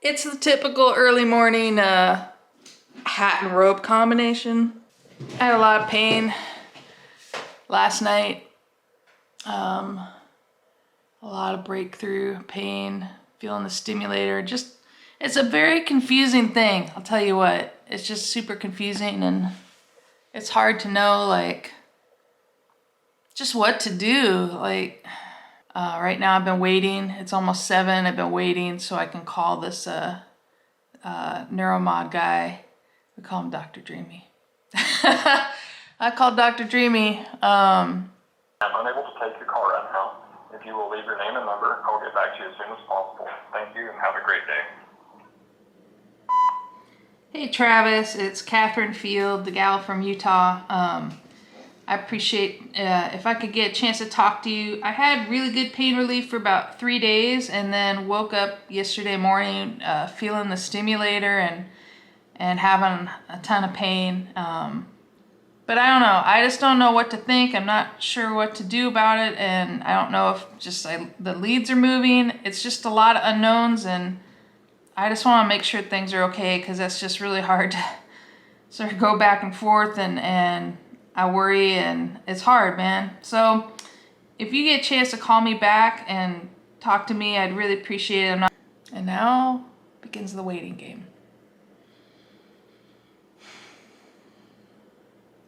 It's the typical early morning hat and robe combination. I had a lot of pain last night. A lot of breakthrough pain, feeling the stimulator. Just, it's a very confusing thing. I'll tell you what, it's just super confusing, and it's hard to know like just what to do. Like right now I've been waiting. It's almost 7. I've been waiting so I can call this neuromod guy. We call him Dr. Dreamy. I called Dr. Dreamy. I'm unable to take your call right now. If you will leave your name and number, I'll get back to you as soon as possible. Thank you and have a great day. Hey Travis, it's Catherine Field, the gal from Utah. I appreciate if I could get a chance to talk to you. I had really good pain relief for about 3 days, and then woke up yesterday morning feeling the stimulator and having a ton of pain. But I don't know. I just don't know what to think. I'm not sure what to do about it, and I don't know if just the leads are moving. It's just a lot of unknowns, and I just want to make sure things are okay, because that's just really hard to sort of go back and forth, and I worry, and it's hard, man. So if you get a chance to call me back and talk to me, I'd really appreciate it. And now begins the waiting game.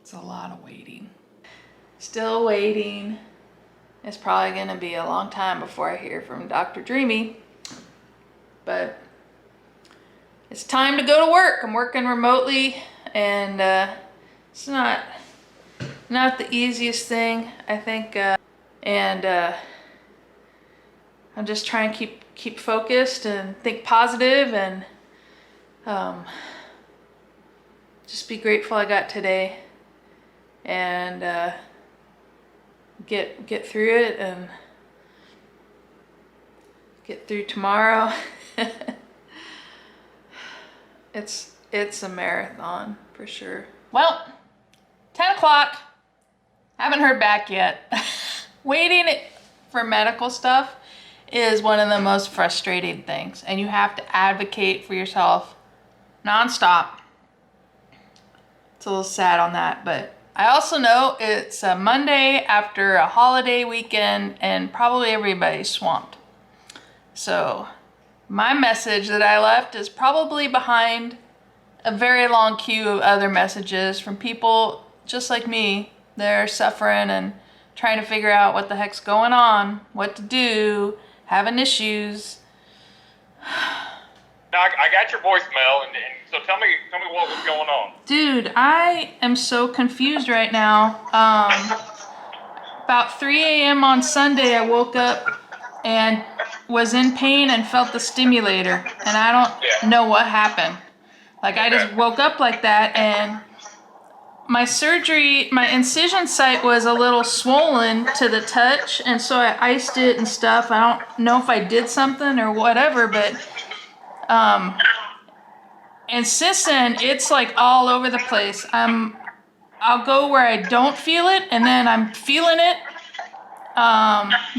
It's a lot of waiting. Still waiting. It's probably going to be a long time before I hear from Dr. Dreamy. But it's time to go to work. I'm working remotely, and it's not the easiest thing, I think. I'm just trying to keep focused and think positive, and just be grateful I got today, and get through it and get through tomorrow. It's a marathon for sure. Well, 10 o'clock. Haven't heard back yet. Waiting for medical stuff is one of the most frustrating things, and you have to advocate for yourself nonstop. It's a little sad on that, but I also know it's a Monday after a holiday weekend, and probably everybody's swamped. So my message that I left is probably behind a very long queue of other messages from people just like me. They're suffering and trying to figure out what the heck's going on, what to do, having issues. Now, I got your voicemail, and so tell me what was going on. Dude, I am so confused right now. About 3 a.m. on Sunday, I woke up and was in pain and felt the stimulator, and I don't know what happened. Like, I just woke up like that, and my incision site was a little swollen to the touch, and so I iced it and stuff. I don't know if I did something or whatever, but and since then it's like all over the place. I'll go where I don't feel it, and then I'm feeling it,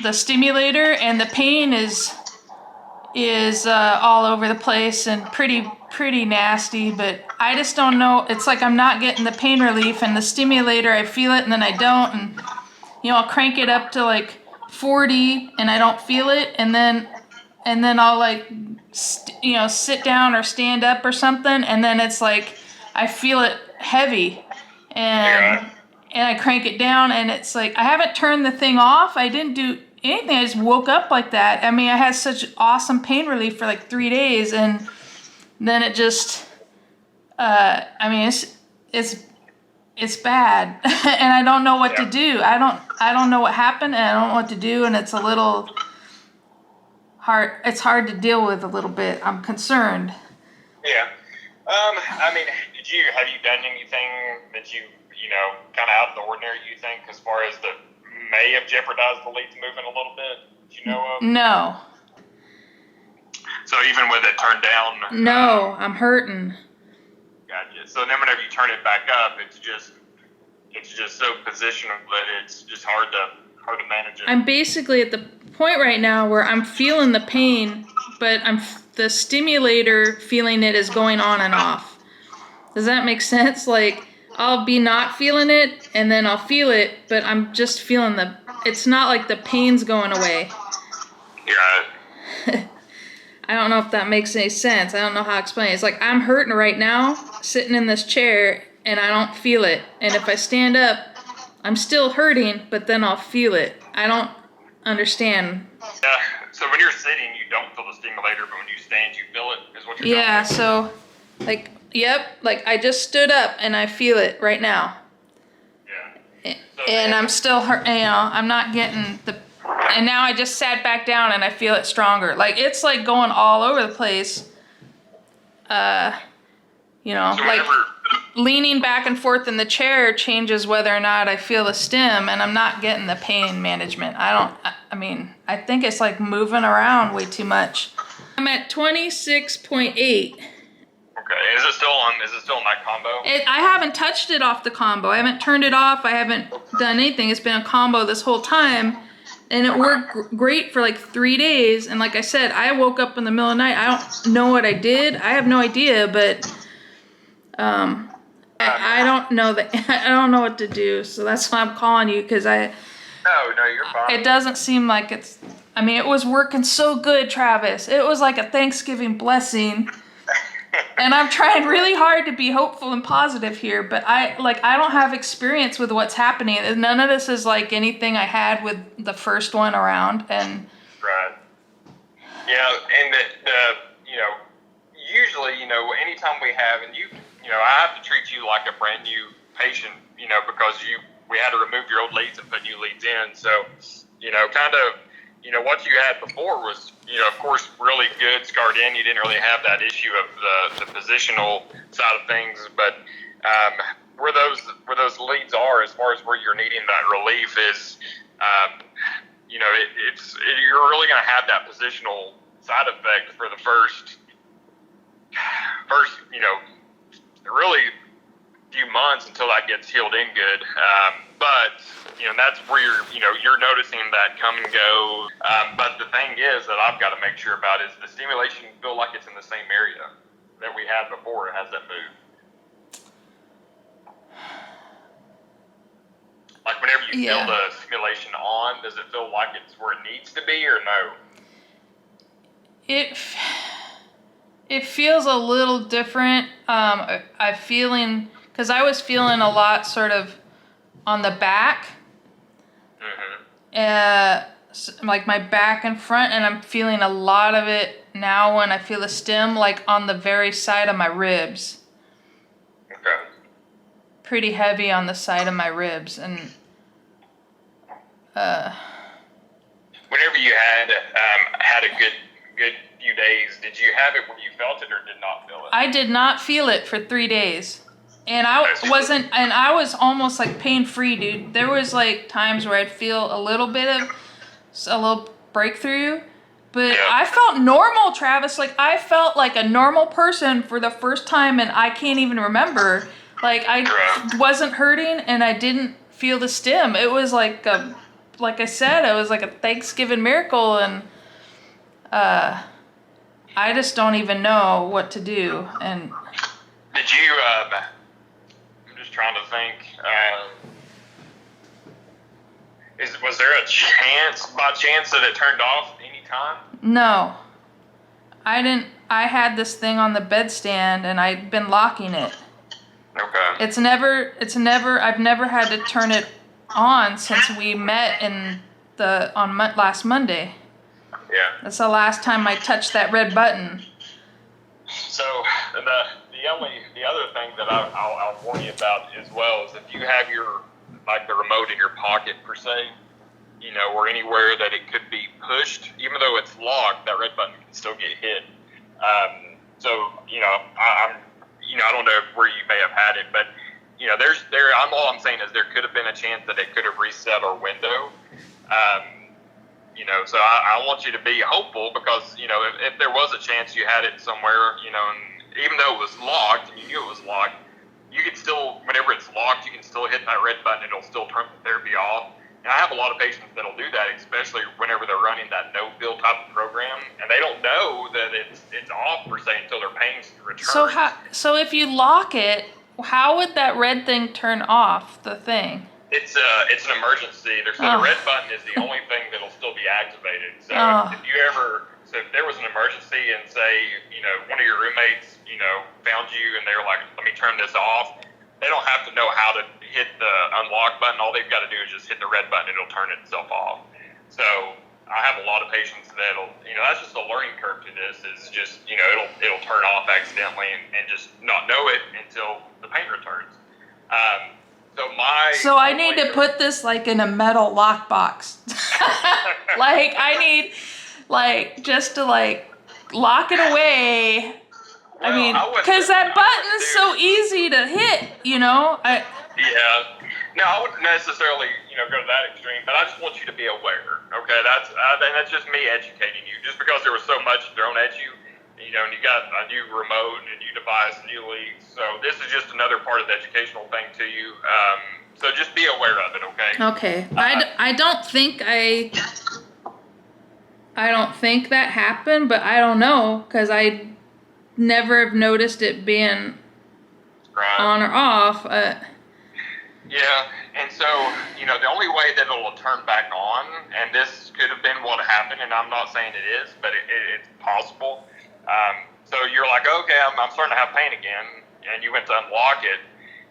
the stimulator, and the pain is all over the place and pretty nasty, but I just don't know. It's like I'm not getting the pain relief, and the stimulator, I feel it and then I don't, and I'll crank it up to like 40 and I don't feel it, and then I'll like sit down or stand up or something, and then it's like I feel it heavy, and I crank it down, and it's like I haven't turned the thing off. I didn't do anything. I just woke up like that. I mean, I had such awesome pain relief for like 3 days, and then it just it's bad. And I don't know what to do. I don't know what happened, and I don't know what to do, and it's a little hard. It's hard to deal with a little bit. I'm concerned. Yeah. I mean, have you done anything that you kind of out of the ordinary, you think, as far as the may have jeopardized the leads moving a little bit, of? No. So even with it turned down? No, I'm hurting. Gotcha. So then whenever you turn it back up, it's just so positional that it's just hard to manage it. I'm basically at the point right now where I'm feeling the pain but the stimulator feeling it is going on and off. Does that make sense? Like, I'll be not feeling it, and then I'll feel it, but I'm just feeling it's not like the pain's going away. Yeah. I don't know if that makes any sense. I don't know how to explain it. It's like I'm hurting right now, sitting in this chair, and I don't feel it. And if I stand up, I'm still hurting, but then I'll feel it. I don't understand. Yeah. So when you're sitting, you don't feel the stimulator, but when you stand, you feel it, is what you're Yeah, telling me? so, like, yep, like I just stood up and I feel it right now. Yeah. And I'm still hurt, I'm not getting and now I just sat back down and I feel it stronger. Like, it's like going all over the place. So Like leaning back and forth in the chair changes whether or not I feel the stim, and I'm not getting the pain management. I think it's like moving around way too much. I'm at 26.8. Okay. Is it still in that combo? I haven't touched it off the combo. I haven't turned it off. I haven't done anything. It's been a combo this whole time. And it worked great for like 3 days. And like I said, I woke up in the middle of the night. I don't know what I did. I have no idea, but I don't know that. I don't know what to do. So that's why I'm calling you, because No, you're fine. it doesn't seem like it was working so good, Travis. It was like a Thanksgiving blessing. And I'm trying really hard to be hopeful and positive here, but I don't have experience with what's happening. None of this is like anything I had with the first one around, and right. Yeah, and usually, anytime we have, and I have to treat you like a brand new patient, because we had to remove your old leads and put new leads in. So, what you had before was, of course, really good, scarred in. You didn't really have that issue of the positional side of things, but where those leads are, as far as where you're needing that relief is, you're really going to have that positional side effect for the first, really few months until that gets healed in good. But that's where you're noticing that come and go. But the thing is that I've got to make sure about is the stimulation feel like it's in the same area that we had before. It has that moved. Like whenever you feel the stimulation on, does it feel like it's where it needs to be, or no? It feels a little different. Because I was feeling a lot sort of on the back, like my back and front, and I'm feeling a lot of it now when I feel the stim, like on the very side of my ribs. Okay. Pretty heavy on the side of my ribs, and whenever you had a good few days, did you have it where you felt it or did not feel it? I did not feel it for 3 days. And I was almost like pain-free, dude. There was like times where I'd feel a little breakthrough, but I felt normal, Travis. Like, I felt like a normal person for the first time, and I can't even remember. Like, I wasn't hurting, and I didn't feel the stim. It was like I said, it was like a Thanksgiving miracle, and I just don't even know what to do. And did you? I'm just trying to think. Was there a chance, by chance, that it turned off any time? No, I didn't. I had this thing on the bedstand, and I'd been locking it. Okay. I've never had to turn it on since we met last Monday. Yeah. That's the last time I touched that red button. So the other thing that I'll warn you about as well is if you have the remote in your pocket per se, or anywhere that it could be pushed, even though it's locked, that red button can still get hit. I don't know where you may have had it, but all I'm saying is there could have been a chance that it could have reset our window. So I want you to be hopeful because, if there was a chance you had it somewhere, and even though it was locked and you knew it was locked, you can still, whenever it's locked, you can still hit that red button. It'll still turn the therapy off. And I have a lot of patients that'll do that, especially whenever they're running that no-fill type of program, and they don't know that it's off per se until their pain returns. So if you lock it, how would that red thing turn off the thing? It's an emergency. The red button is the only thing that'll still be activated. So if there was an emergency and say, one of your roommates, found you and they were like, let me turn this off, they don't have to know how to hit the unlock button. All they've got to do is just hit the red button. It'll turn itself off. So I have a lot of patients that'll, that's just a learning curve to this, is just, it'll turn off accidentally and just not know it until the pain returns. So I need to put this like in a metal lockbox. Like I need just to lock it away. Well, I mean, because that button's so easy to hit, Yeah. No, I wouldn't necessarily, go to that extreme, but I just want you to be aware. Okay, that's just me educating you. Just because there was so much thrown at you, and you got a new remote, a new device, new leads. So this is just another part of the educational thing to you. So just be aware of it, okay? Okay. I don't think that happened, but I don't know, because I never have noticed it being on or off. Yeah, and so, the only way that it'll turn back on, and this could have been what happened, and I'm not saying it is, but it's possible. So you're like, okay, I'm starting to have pain again, and you went to unlock it,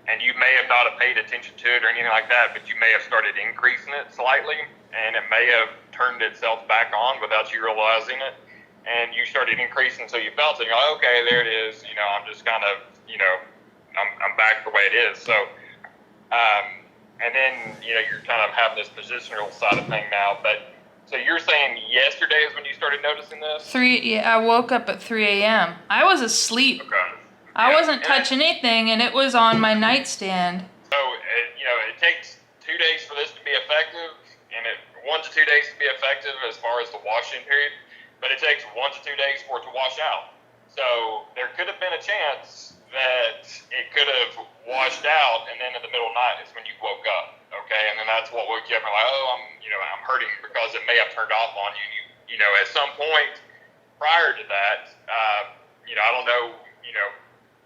and you may have not have paid attention to it or anything like that, but you may have started increasing it slightly, and it may have turned itself back on without you realizing it, and you started increasing, so you felt it, and you're like, okay, there it is, I'm just kind of, I'm back the way it is. So, and then, you're kind of having this positional side of thing now, but so you're saying yesterday is when you started noticing this? I woke up at 3 a.m. I was asleep. Okay. I wasn't touching anything, and it was on my nightstand. So, it takes 2 days for this to be effective, and 1 to 2 days to be effective as far as the wash-in period, but it takes 1 to 2 days for it to wash out. So there could have been a chance that it could have washed out, and then in the middle of the night is when you woke up, okay? And then that's what woke you up and like, oh, I'm hurting because it may have turned off on you. At some point prior to that, I don't know,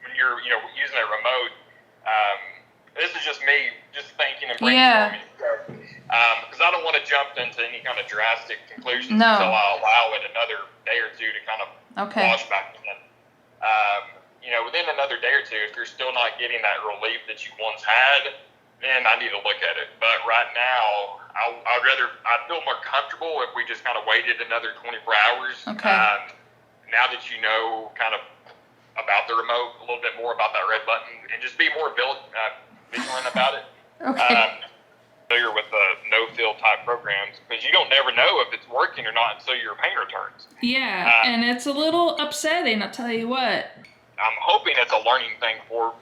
when you're, using a remote, this is just me just thinking and brainstorming. Because I don't want to jump into any kind of drastic conclusions until I allow it another day or two to kind of wash back in. Within another day or two, if you're still not getting that relief that you once had, then I need to look at it. But right now, I'd feel more comfortable if we just kind of waited another 24 hours. Okay. Now that you know kind of about the remote, a little bit more about that red button, and just be more vigilant about it. Okay. Familiar with the no-fill type programs, because you don't never know if it's working or not until your pain returns. Yeah, and it's a little upsetting, I'll tell you what. I'm hoping it's a learning thing for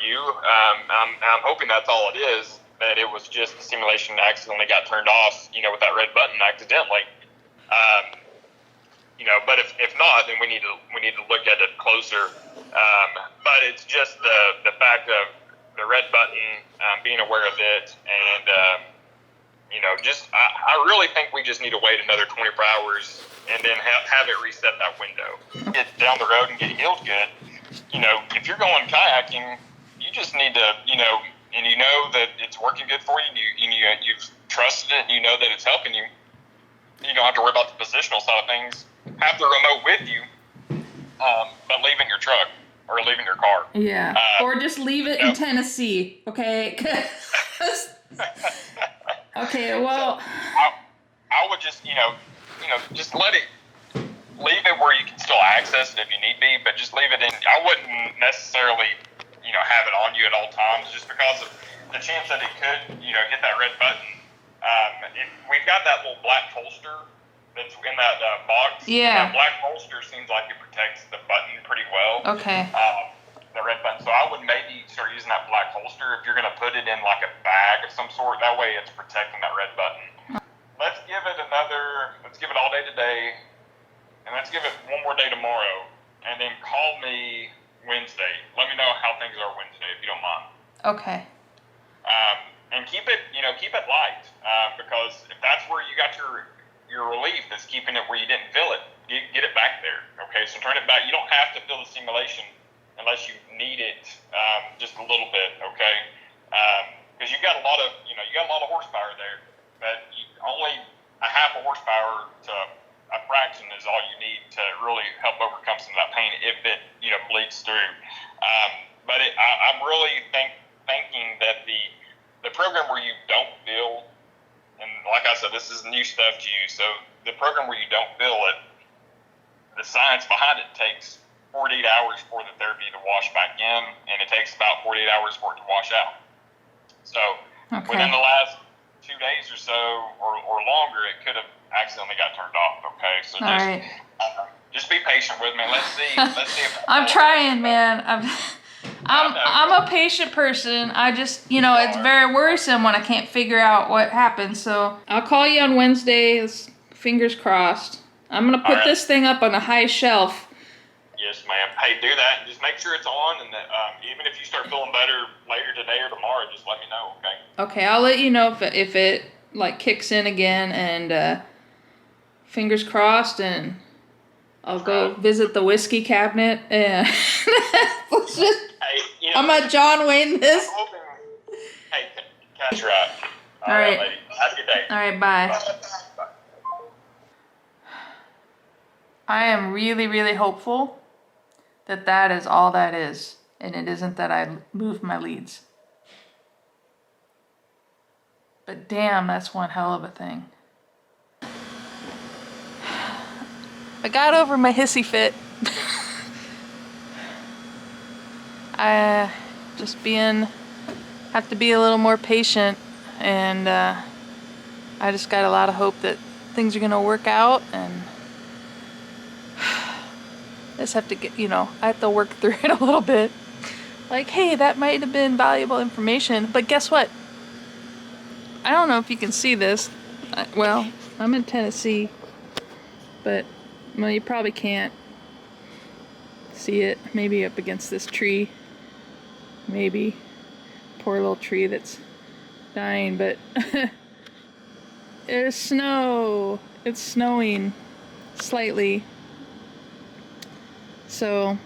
you. I'm hoping that's all it is, that it was just the stimulation accidentally got turned off, with that red button accidentally. But if not, then we need to look at it closer. But it's just the fact of the red button, being aware of it, and I really think we just need to wait another 24 hours and then have it reset that window. Get down the road and get healed good. If you're going kayaking, you just need to, and you know that it's working good for you, and you've trusted it, and you know that it's helping you. You don't have to worry about the positional side of things. Have the remote with you, but leave in your truck or leave in your car. Yeah, or just leave it in Tennessee, okay? Okay, well. So I would just, just leave it where you can still access it if you need be, but just leave it in. I wouldn't necessarily, have it on you at all times, just because of the chance that it could, hit that red button. We've got that little black holster that's in that box. Yeah. That black holster seems like it protects the button pretty well. Okay. The red button. So I would maybe start using that black holster if you're going to put it in like a bag of some sort. That way it's protecting that red button. Let's give it all day today, and let's give it one more day tomorrow, and then call me Wednesday. Let me know how things are Wednesday, if you don't mind. Okay. and keep it, keep it light, because if that's where you got your relief, that's keeping it where you didn't feel it, get it back there. Okay, so turn it back. You don't have to feel the stimulation unless you need it, just a little bit. Okay, because you got a lot of, horsepower there, but only a half a horsepower to a fraction is all you need to really help overcome some of that pain if it, bleeds through. But I'm really thinking that the program where you don't feel, and like I said, this is new stuff to you, so the program where you don't feel it, the science behind it takes 48 hours for the therapy to wash back in, and it takes about 48 hours for it to wash out. So within the last 2 days or so, or longer, it could have accidentally got turned off. Okay, so just be patient with me. Let's see. If I'm trying, man. I'm a patient person. I just, it's very worrisome when I can't figure out what happened. So I'll call you on Wednesday. Fingers crossed. I'm gonna put this thing up on a high shelf. Yes, ma'am. Hey, do that. Just make sure it's on, and even if you start feeling better later today or tomorrow, just let me know. Okay. Okay, I'll let you know if it like kicks in again, and fingers crossed, and I'll go visit the whiskey cabinet, and let's just. Hey, I'm gonna John Wayne this. I'm hoping. Hey, catch your eye. All right, lady. Have a good day. All right, bye. Bye. I am really, really hopeful that is all that is, and it isn't that I moved my leads. But damn, that's one hell of a thing. I got over my hissy fit. I just have to be a little more patient, and I just got a lot of hope that things are gonna work out, and I just have to get, I have to work through it a little bit. Like, hey, that might have been valuable information, but guess what? I don't know if you can see this. Well, I'm in Tennessee, but, well, you probably can't see it. Maybe up against this tree. Maybe. Poor little tree that's dying, but there's snow. It's snowing slightly. So,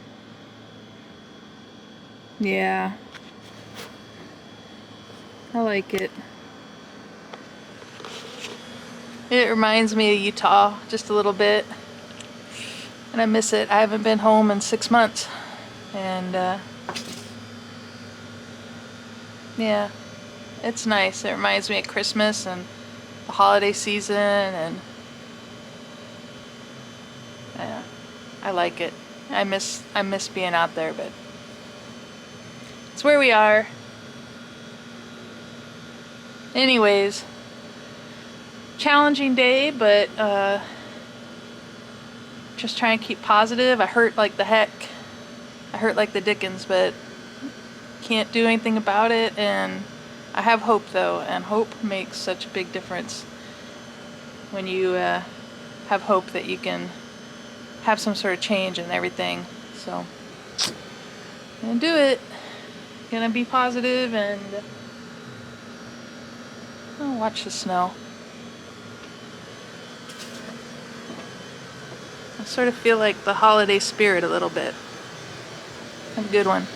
yeah, I like it. It reminds me of Utah just a little bit, and I miss it. I haven't been home in 6 months, and yeah, it's nice. It reminds me of Christmas and the holiday season, and yeah, I like it. I miss being out there, but it's where we are. Anyways, challenging day, but just trying to keep positive. I hurt like the heck. I hurt like the dickens, but can't do anything about it, and I have hope though, and hope makes such a big difference when you have hope that you can have some sort of change in everything. So I'm gonna do it. Gonna be positive, and I'll watch the snow. I sort of feel like the holiday spirit a little bit. Have a good one.